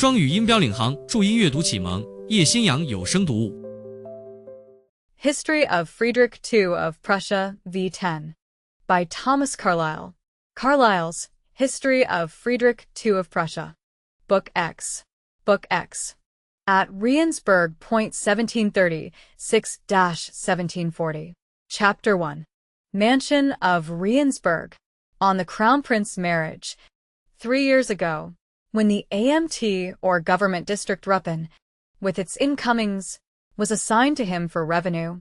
双语音标领航，注音阅读启蒙，叶兴阳有声读物。History of Friedrich II of Prussia v. 10 by Thomas Carlyle. Carlyle's History of Friedrich II of Prussia. Book X. Book X. At Regensburg. 1730, 6-1740. Chapter 1. Mansion of Regensburg. On the Crown Prince marriage. 3 years ago, when the AMT or Government District Ruppen, with its incomings, was assigned to him for revenue,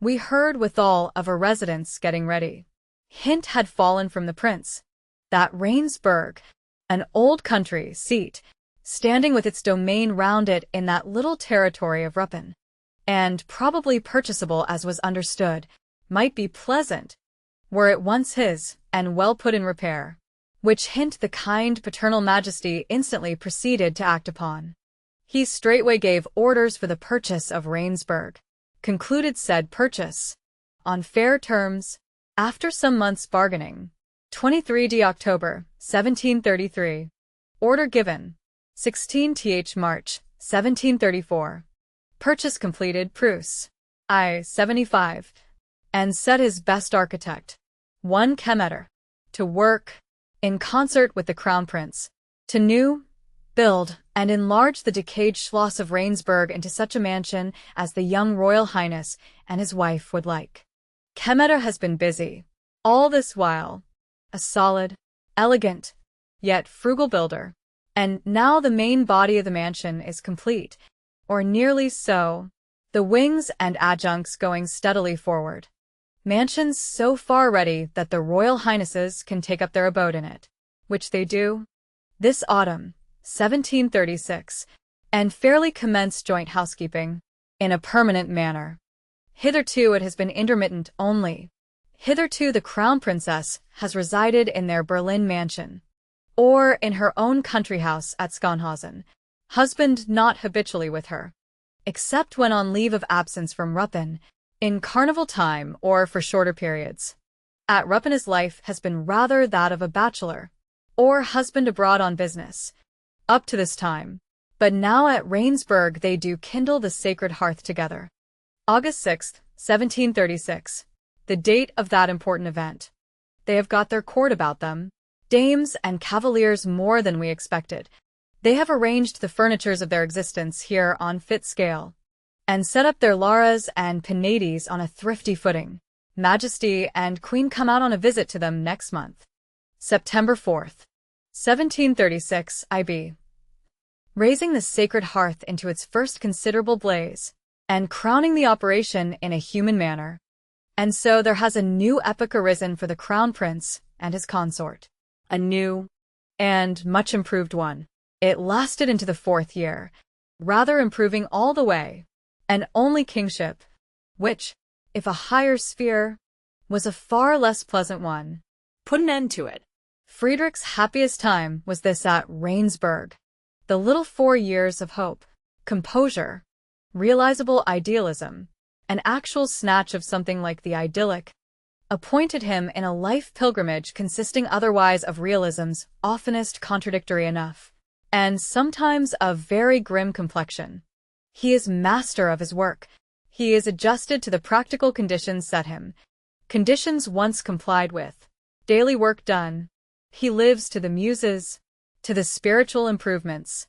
we heard withal of a residence getting ready. Hint had fallen from the prince that Regensburg, an old country seat, standing with its domain round it in that little territory of Ruppen, and probably purchasable as was understood, might be pleasant, were it once his, and well put in repair, which hint the kind paternal majesty instantly proceeded to act upon. He straightway gave orders for the purchase of Regensburg, concluded said purchase, on fair terms, after some months' bargaining, 23 October, 1733. Order given, 16th March, 1734. Purchase completed. Prussia, I. 75, and set his best architect, 1 Kemeter, to work, in concert with the Crown Prince, to build, and enlarge the decayed Schloss of Regensburg into such a mansion as the young Royal Highness and his wife would like. Kemeter has been busy, all this while, a solid, elegant, yet frugal builder, and now the main body of the mansion is complete, or nearly so, the wings and adjuncts going steadily forward. Mansions so far ready that the Royal Highnesses can take up their abode in it, which they do, this autumn, 1736, and fairly commence joint housekeeping, in a permanent manner. Hitherto it has been intermittent only. Hitherto the Crown Princess has resided in their Berlin mansion, or in her own country house at Schönhausen, husband not habitually with her, except when on leave of absence from Ruppen, in carnival time or for shorter periods. At Ruppen his life has been rather that of a bachelor, or husband abroad on business, up to this time, but now at Regensburg they do kindle the sacred hearth together. August 6, 1736, the date of that important event. They have got their court about them, dames and cavaliers more than we expected. They have arranged the furnitures of their existence here on fit scale, and set up their Laras and Penates on a thrifty footing. Majesty and Queen come out on a visit to them next month. September 4th, 1736, IB. Raising the sacred hearth into its first considerable blaze, and crowning the operation in a human manner. And so there has a new epoch arisen for the Crown Prince and his consort. A new and much improved one. It lasted into the 4th year, rather improving all the way, and only kingship, which, if a higher sphere, was a far less pleasant one, put an end to it. Friedrich's happiest time was this at Regensburg. The little 4 years of hope, composure, realizable idealism, an actual snatch of something like the idyllic, appointed him in a life pilgrimage consisting otherwise of realisms oftenest contradictory enough, and sometimes of very grim complexion. He is master of his work. He is adjusted to the practical conditions set him. Conditions once complied with. Daily work done. He lives to the muses, to the spiritual improvements,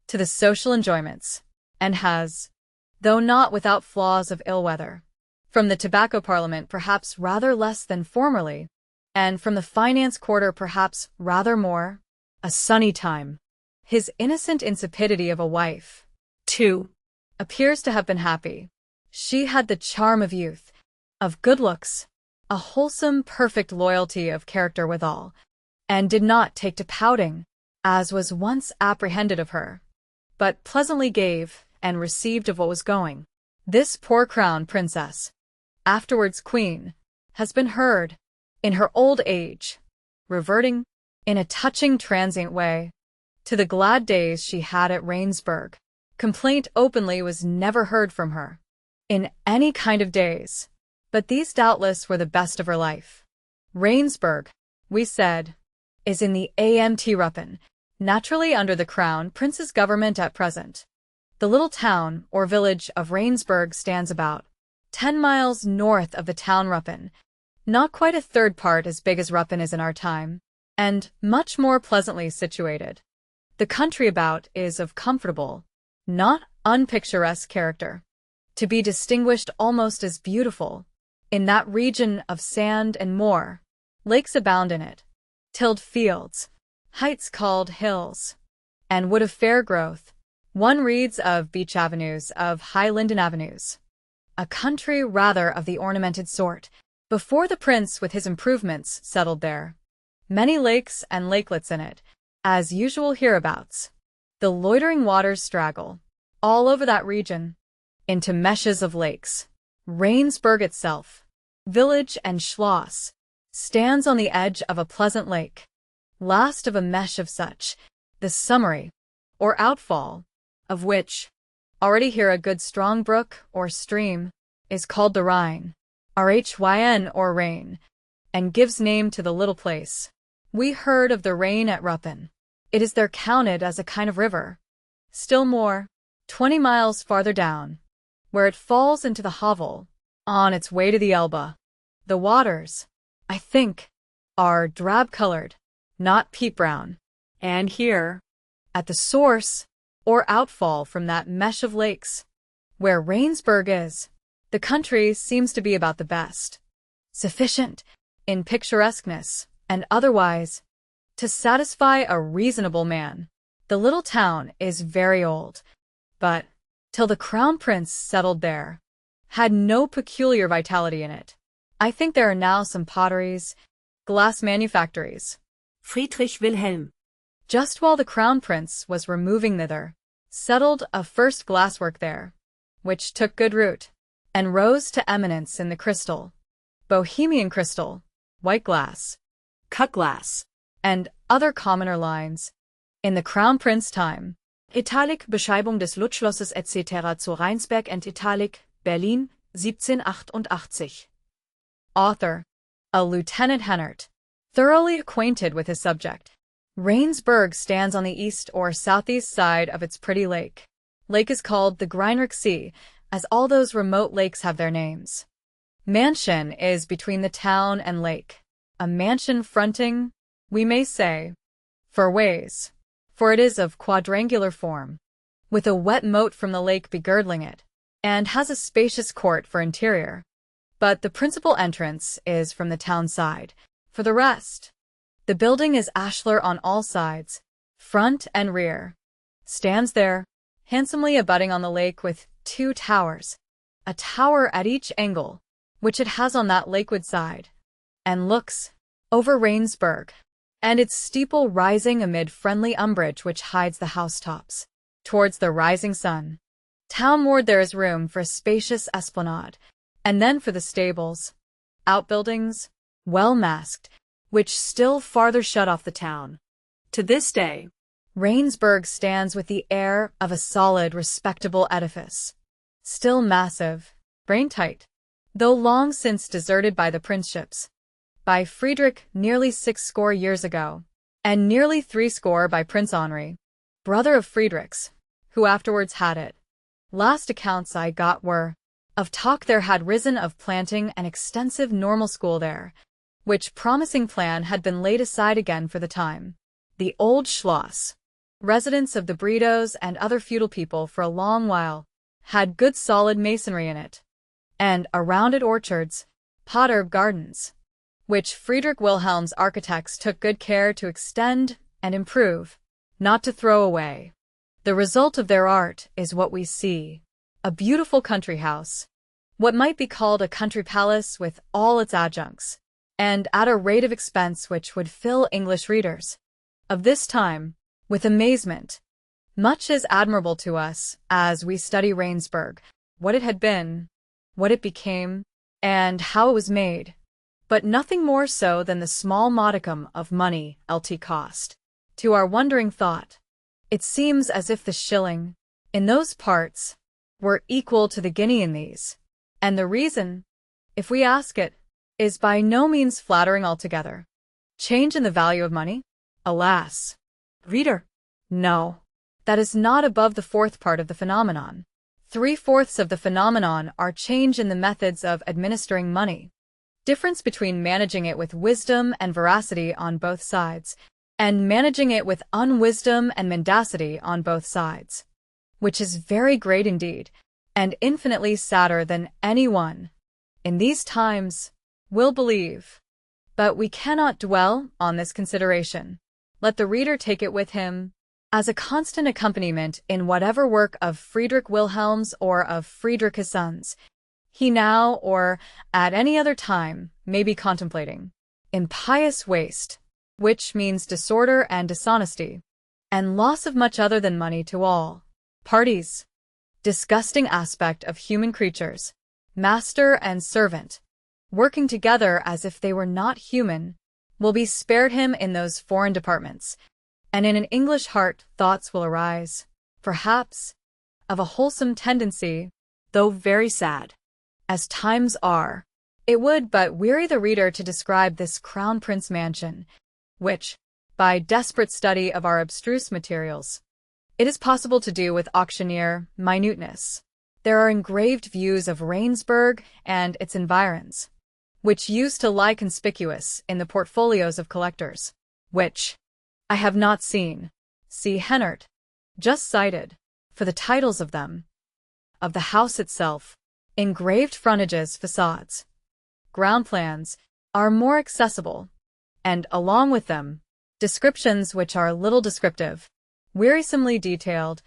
to the social enjoyments, and has, though not without flaws of ill weather, from the tobacco parliament perhaps rather less than formerly, and from the finance quarter perhaps rather more, a sunny time. His innocent insipidity of a wife, too, appears to have been happy. She had the charm of youth, of good looks, a wholesome, perfect loyalty of character withal, and did not take to pouting, as was once apprehended of her, but pleasantly gave and received of what was going. This poor Crown Princess, afterwards Queen, has been heard, in her old age, reverting, in a touching transient way, to the glad days she had at Regensburg. Complaint openly was never heard from her, in any kind of days, but these doubtless were the best of her life. Regensburg, we said, is in the AMT Ruppen, naturally under the Crown Prince's government at present. The little town or village of Rainsburg stands about 10 miles north of the town Ruppen, not quite a third part as big as Ruppen is in our time, and much more pleasantly situated. The country about is of comfortable, not unpicturesque character, to be distinguished almost as beautiful. In that region of sand and moor, lakes abound in it, tilled fields, heights called hills, and wood of fair growth. One reads of beech avenues, of high linden avenues. A country rather of the ornamented sort, before the prince with his improvements settled there. Many lakes and lakelets in it, as usual hereabouts. The loitering waters straggle, all over that region, into meshes of lakes. Rainsburg itself, village and schloss, stands on the edge of a pleasant lake, last of a mesh of such, the summary, or outfall, of which, already here a good strong brook or stream, is called the Rhine, Rhyn or Rain, and gives name to the little place. We heard of the Rhine at Ruppen. It is there counted as a kind of river. Still more, 20 miles farther down, where it falls into the Havel, on its way to the Elbe. The waters, I think, are drab-colored, not peat-brown. And here, at the source, or outfall from that mesh of lakes, where Rainsburg is, the country seems to be about the best, sufficient, in picturesqueness, and otherwise, to satisfy a reasonable man. The little town is very old, but, till the Crown Prince settled there, had no peculiar vitality in it. I think there are now some potteries, glass manufactories. Friedrich Wilhelm. Just while the Crown Prince was removing thither, settled a first glasswork there, which took good root, and rose to eminence in the crystal, Bohemian crystal, white glass, Cut glass, and other commoner lines. In the Crown Prince time, Italic Beschreibung des Luftschlosses etc. zu Rheinsberg and Italic, Berlin, 1788. Author, a Lieutenant Hennert, thoroughly acquainted with his subject. Rainsburg stands on the east or southeast side of its pretty lake. Lake is called the Greinrich See, as all those remote lakes have their names. Mansion is between the town and lake, a mansion fronting, we may say, for ways, for it is of quadrangular form, with a wet moat from the lake begirdling it, and has a spacious court for interior. But the principal entrance is from the town side. For the rest, the building is ashlar on all sides, front and rear. Stands there, handsomely abutting on the lake with 2 towers, a tower at each angle, which it has on that lakeward side, and looks over Rainsburg, and its steeple rising amid friendly umbrage which hides the housetops, towards the rising sun. Townward there is room for a spacious esplanade, and then for the stables, outbuildings, well masked, which still farther shut off the town. To this day, Rainsburg stands with the air of a solid, respectable edifice, still massive, brain-tight, though long since deserted by the princeships, by Friedrich nearly 60 years ago, and nearly 70 by Prince Henri, brother of Friedrich's, who afterwards had it. Last accounts I got were, of talk there had risen of planting an extensive normal school there, which promising plan had been laid aside again for the time. The old Schloss, residence of the Bredows and other feudal people for a long while, had good solid masonry in it, and around it orchards, pot-herb gardens, which Friedrich Wilhelm's architects took good care to extend and improve, not to throw away. The result of their art is what we see, a beautiful country house, what might be called a country palace with all its adjuncts, and at a rate of expense which would fill English readers of this time with amazement. Much is admirable to us as we study Rainsburg, what it had been, what it became, and how it was made, but nothing more so than the small modicum of money it cost. To our wondering thought, it seems as if the shilling, in those parts, were equal to the guinea in these, and the reason, if we ask it, is by no means flattering altogether. Change in the value of money? Alas! Reader, No, that is not above the fourth part of the phenomenon. 3/4 of the phenomenon are change in the methods of administering money, difference between managing it with wisdom and veracity on both sides, and managing it with unwisdom and mendacity on both sides, which is very great indeed, and infinitely sadder than anyone, in these times, will believe. But we cannot dwell on this consideration. Let the reader take it with him as a constant accompaniment in whatever work of Friedrich Wilhelm's or of Friedrich his sons he now or at any other time may be contemplating. Impious waste, which means disorder and dishonesty, and loss of much other than money to all parties. Disgusting aspect of human creatures, master and servant, working together as if they were not human, will be spared him in those foreign departments, and in an English heart thoughts will arise, perhaps, of a wholesome tendency, though very sad, as times are. It would but weary the reader to describe this Crown Prince mansion, which, by desperate study of our abstruse materials, it is possible to do with auctioneer minuteness. There are engraved views of Rheinsberg and its environs, which used to lie conspicuous in the portfolios of collectors, which I have not seen. See Hennert, just cited, for the titles of them. Of the house itself, engraved frontages, facades, ground plans, are more accessible, and along with them, descriptions which are little descriptive, wearisomely detailed,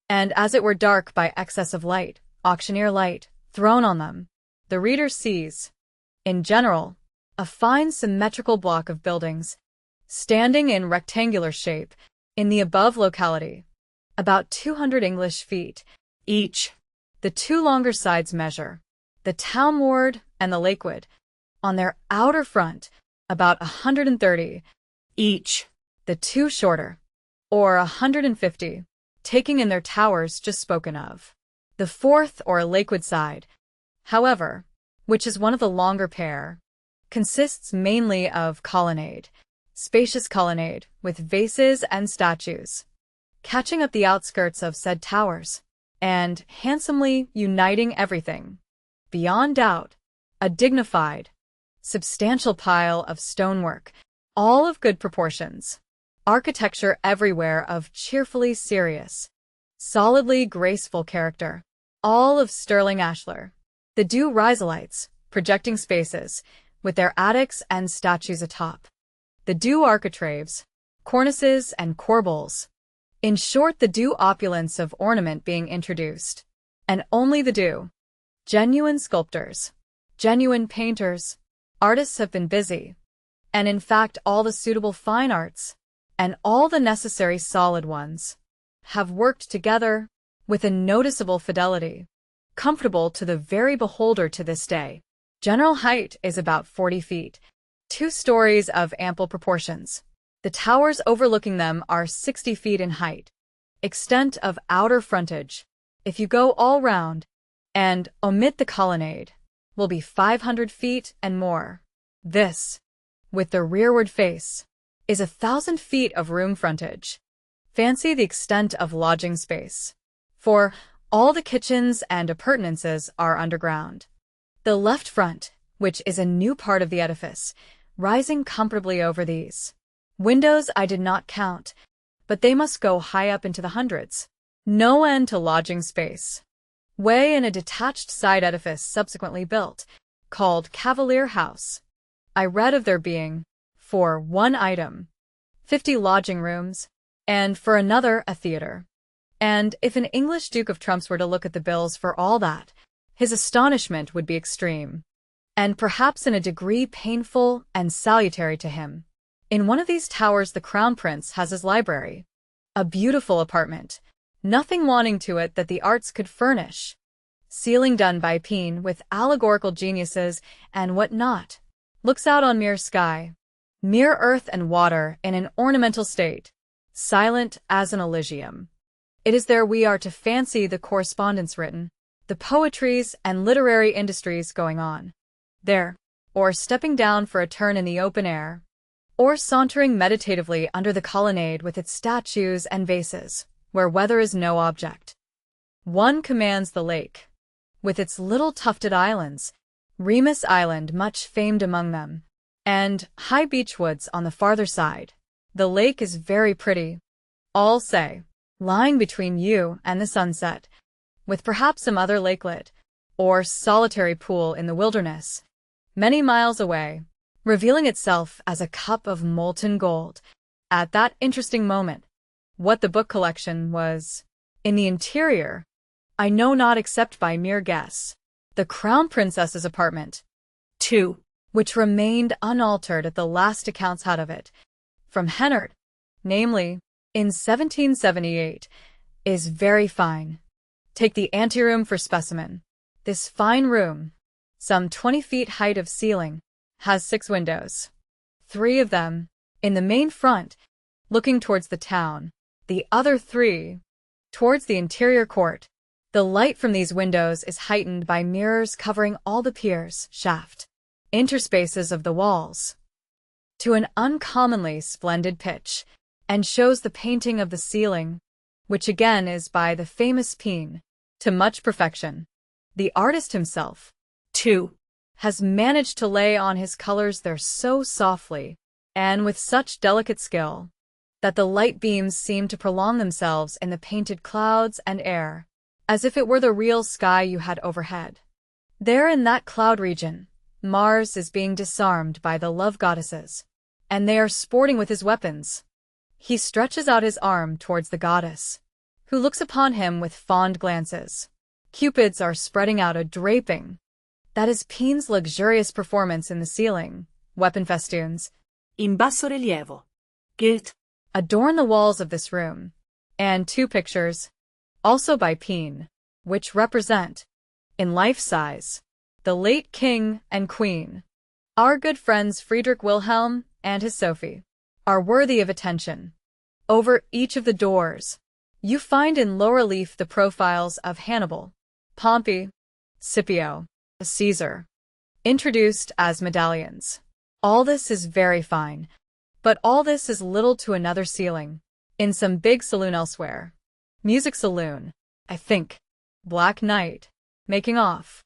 and as it were dark by excess of light, auctioneer light, thrown on them. The reader sees, in general, a fine symmetrical block of buildings, standing in rectangular shape, in the above locality, about 200 English feet each. The two longer sides measure, the townward and the lakewood, on their outer front, about 130 each. The two shorter, or 150, taking in their towers just spoken of. The fourth or lakewood side, however, which is one of the longer pair, consists mainly of colonnade, spacious colonnade, with vases and statues, catching up the outskirts of said towers, and handsomely uniting everything. Beyond doubt, a dignified, substantial pile of stonework, all of good proportions. Architecture everywhere of cheerfully serious, solidly graceful character, all of sterling ashlar. The dew risolites, projecting spaces, with their attics and statues atop. The dew architraves, cornices and corbels. In short, the dew opulence of ornament being introduced, and only the dew. Genuine sculptors, genuine painters, artists have been busy, and in fact all the suitable fine arts, and all the necessary solid ones, have worked together with a noticeable fidelity, comfortable to the very beholder to this day. General height is about 40 feet, 2 stories of ample proportions. The towers overlooking them are 60 feet in height. Extent of outer frontage, if you go all round, and omit the colonnade, will be 500 feet and more. This, with the rearward face, is 1,000 feet of room frontage. Fancy the extent of lodging space, for all the kitchens and appurtenances are underground. The left front, which is a new part of the edifice, rising comfortably over these. Windows I did not count, but they must go high up into the hundreds. No end to lodging space. Way in a detached side edifice subsequently built, called Cavalier House. I read of there being, for one item, 50 lodging rooms, and for another a theatre. And if an English Duke of Trumps were to look at the bills for all that, his astonishment would be extreme, and perhaps in a degree painful and salutary to him. In one of these towers the Crown Prince has his library, a beautiful apartment, nothing wanting to it that the arts could furnish, ceiling done by Peen with allegorical geniuses and what not, looks out on mere sky, mere earth and water in an ornamental state, silent as an Elysium. It is there we are to fancy the correspondence written, the poetries and literary industries going on. There, or stepping down for a turn in the open air, or sauntering meditatively under the colonnade with its statues and vases, where weather is no object. One commands the lake, with its little tufted islands, Remus Island much famed among them, and high beech woods on the farther side. The lake is very pretty, all say, lying between you and the sunset, with perhaps some other lakelet, or solitary pool in the wilderness, many miles away, revealing itself as a cup of molten gold. At that interesting moment, what the book collection was in the interior, I know not except by mere guess. The Crown Princess's apartment, 2, which remained unaltered at the last accounts had of it, from Hennard, namely, in 1778, is very fine. Take the anteroom for specimen. This fine room, some 20 feet height of ceiling, has 6 windows. 3 of them, in the main front, looking towards the town, the other 3, towards the interior court. The light from these windows is heightened by mirrors covering all the piers, shaft, interspaces of the walls, to an uncommonly splendid pitch, and shows the painting of the ceiling, which again is by the famous Peen, to much perfection. The artist himself, too, has managed to lay on his colors there so softly, and with such delicate skill, that the light beams seem to prolong themselves in the painted clouds and air, as if it were the real sky you had overhead. There in that cloud region, Mars is being disarmed by the love goddesses, and they are sporting with his weapons. He stretches out his arm towards the goddess, who looks upon him with fond glances. Cupids are spreading out a draping. That is Peen's luxurious performance in the ceiling. Weapon festoons, in basso rilievo, gilt, adorn the walls of this room, and 2 pictures, also by Peen, which represent, in life-size, the late king and queen. Our good friends Friedrich Wilhelm and his Sophie are worthy of attention. Over each of the doors, you find in low relief the profiles of Hannibal, Pompey, Scipio, Caesar, introduced as medallions. All this is very fine, but all this is little to another ceiling, in some big saloon elsewhere. Music saloon, I think. Black Knight, making off,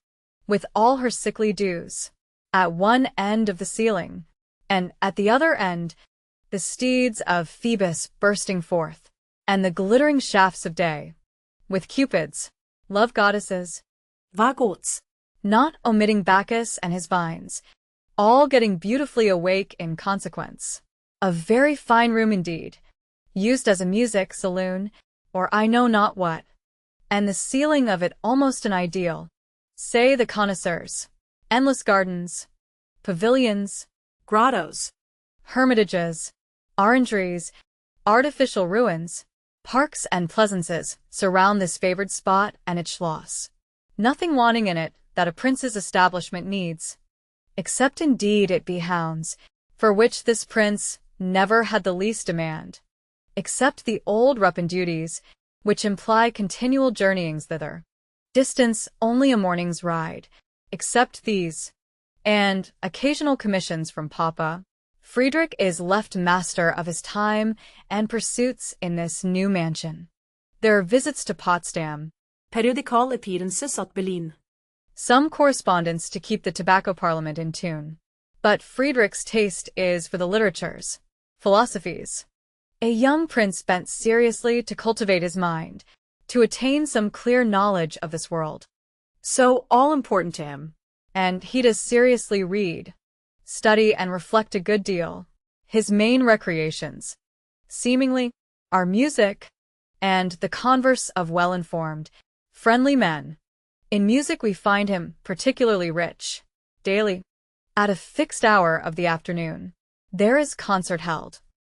with all her sickly dews, at one end of the ceiling, and at the other end, the steeds of Phoebus bursting forth, and the glittering shafts of day, with Cupids, love goddesses, Vagots, not omitting Bacchus and his vines, all getting beautifully awake in consequence. A very fine room indeed, used as a music saloon, or I know not what, and the ceiling of it almost an ideal, say the connoisseurs. Endless gardens, pavilions, grottos, hermitages, orangeries, artificial ruins, parks and pleasaunces surround this favored spot and its schloss. Nothing wanting in it that a prince's establishment needs, except indeed it be hounds, for which this prince never had the least demand, except the old Ruppen duties, which imply continual journeyings thither. Distance only a morning's ride, except these, and occasional commissions from Papa. Friedrich is left master of his time and pursuits in this new mansion. There are visits to Potsdam, periodical appearances at Berlin, some correspondence to keep the tobacco parliament in tune. But Friedrich's taste is for the literatures, philosophies. A young prince bent seriously to cultivate his mind, to attain some clear knowledge of this world. So all-important to him, and he does seriously read, study and reflect a good deal. His main recreations, seemingly, are music, and the converse of well-informed, friendly men. In music we find him particularly rich. Daily, at a fixed hour of the afternoon, there is concert held,